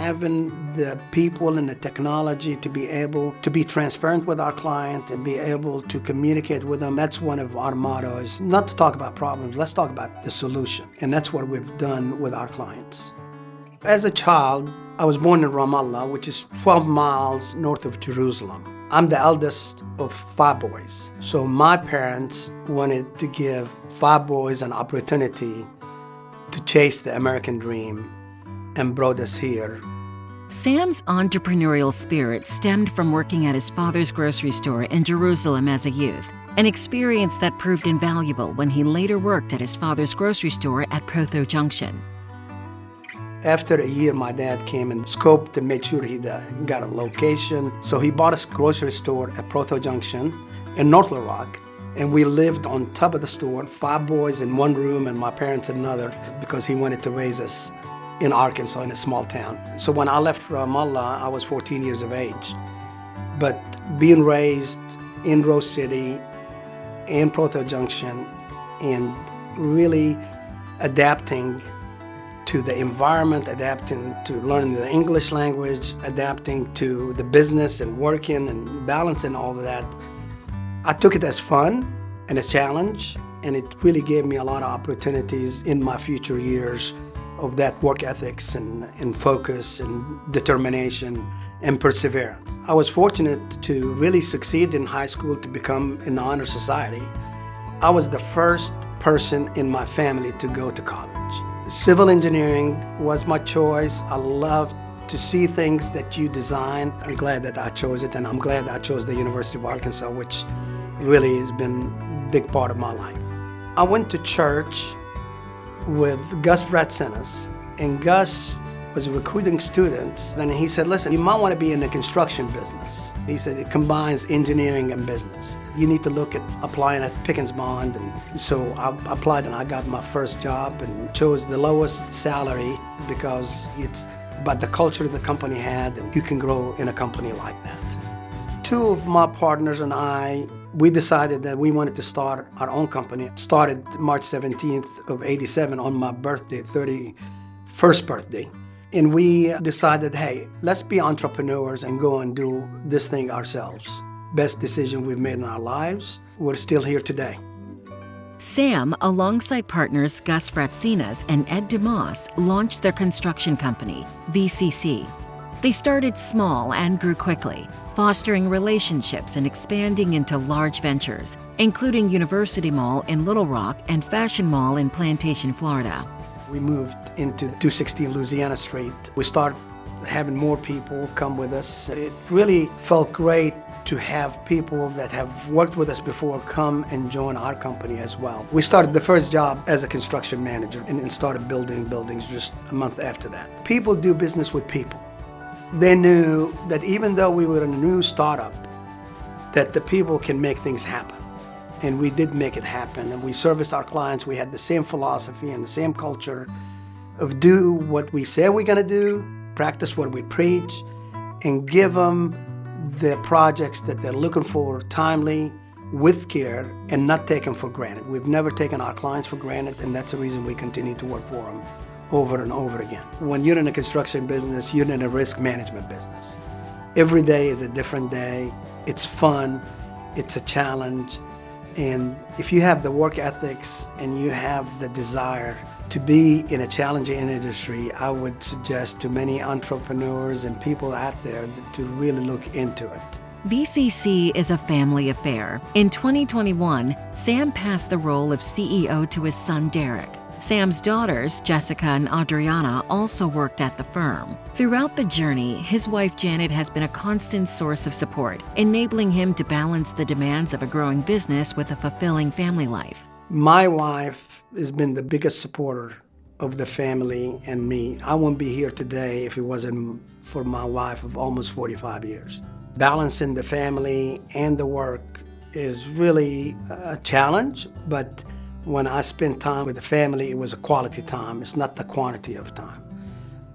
having the people and the technology to be able to be transparent with our client and be able to communicate with them. That's one of our mottos, not to talk about problems, let's talk about the solution. And that's what we've done with our clients. As a child, I was born in Ramallah, which is 12 miles north of Jerusalem. I'm the eldest of 5 boys. So my parents wanted to give 5 boys an opportunity to chase the American dream and brought us here. Sam's entrepreneurial spirit stemmed from working at his father's grocery store in Jerusalem as a youth, an experience that proved invaluable when he later worked at his father's grocery store at Protho Junction. After a year, my dad came and scoped and made sure he got a location. So he bought a grocery store at Protho Junction in North Little Rock. And we lived on top of the store, 5 boys in one room and my parents in another, because he wanted to raise us in Arkansas in a small town. So when I left Ramallah, I was 14 years of age. But being raised in Rose City, in Protho Junction, and really adapting to the environment, adapting to learning the English language, adapting to the business and working and balancing all of that. I took it as fun and as challenge, and it really gave me a lot of opportunities in my future years of that work ethics and focus and determination and perseverance. I was fortunate to really succeed in high school to become in the honor society. I was the first person in my family to go to college. Civil engineering was my choice. I love to see things that you design. I'm glad that I chose it, and I'm glad I chose the University of Arkansas, which really has been a big part of my life. I went to church with Gus Vratsinas, and Gus was recruiting students, and he said, listen, you might want to be in the construction business. He said it combines engineering and business. You need to look at applying at Pickens Bond. And so I applied and I got my first job and chose the lowest salary because it's about the culture the company had, and you can grow in a company like that. 2 of my partners and I, we decided that we wanted to start our own company. Started March 17th of '87 on my birthday, 31st birthday. And we decided, hey, let's be entrepreneurs and go and do this thing ourselves. Best decision we've made in our lives. We're still here today. Sam, alongside partners Gus Fratsinas and Ed DeMoss, launched their construction company, VCC. They started small and grew quickly, fostering relationships and expanding into large ventures, including University Mall in Little Rock and Fashion Mall in Plantation, Florida. We moved into 216 Louisiana Street. We started having more people come with us. It really felt great to have people that have worked with us before come and join our company as well. We started the first job as a construction manager and started building buildings just a month after that. People do business with people. They knew that even though we were a new startup, that the people can make things happen. And we did make it happen, and we serviced our clients. We had the same philosophy and the same culture of do what we say we're gonna do, practice what we preach, and give them the projects that they're looking for timely, with care, and not take them for granted. We've never taken our clients for granted, and that's the reason we continue to work for them over and over again. When you're in a construction business, you're in a risk management business. Every day is a different day. It's fun, it's a challenge. And if you have the work ethics and you have the desire to be in a challenging industry, I would suggest to many entrepreneurs and people out there to really look into it. VCC is a family affair. In 2021, Sam passed the role of CEO to his son Derek. Sam's daughters, Jessica and Adriana, also worked at the firm. Throughout the journey, his wife Janet has been a constant source of support, enabling him to balance the demands of a growing business with a fulfilling family life. My wife has been the biggest supporter of the family and me. I wouldn't be here today if it wasn't for my wife of almost 45 years. Balancing the family and the work is really a challenge, but when I spend time with the family, it was a quality time. It's not the quantity of time.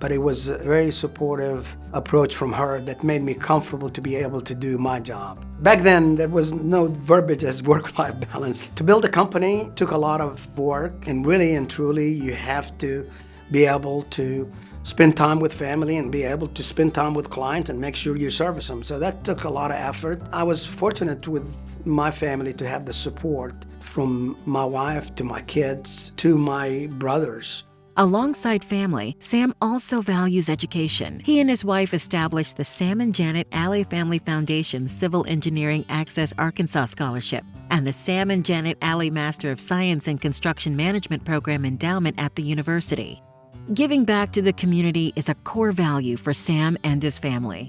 But it was a very supportive approach from her that made me comfortable to be able to do my job. Back then, there was no verbiage as work-life balance. To build a company took a lot of work, and really and truly, you have to be able to spend time with family and be able to spend time with clients and make sure you service them. So that took a lot of effort. I was fortunate with my family to have the support from my wife to my kids to my brothers. Alongside family, Sam also values education. He and his wife established the Sam and Janet Alley Family Foundation Civil Engineering Access Arkansas Scholarship and the Sam and Janet Alley Master of Science in Construction Management Program endowment at the university. Giving back to the community is a core value for Sam and his family.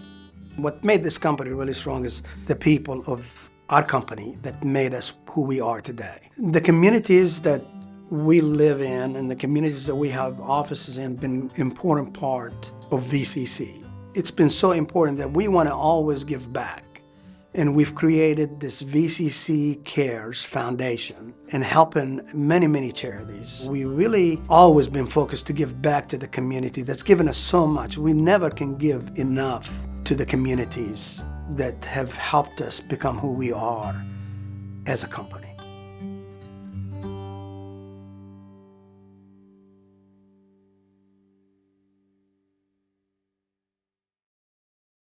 What made this company really strong is the people of our company that made us who we are today. The communities that we live in and the communities that we have offices in have been an important part of VCC. It's been so important that we want to always give back. And we've created this VCC Cares Foundation and helping many, many charities. We really always been focused to give back to the community that's given us so much. We never can give enough to the communities that have helped us become who we are as a company.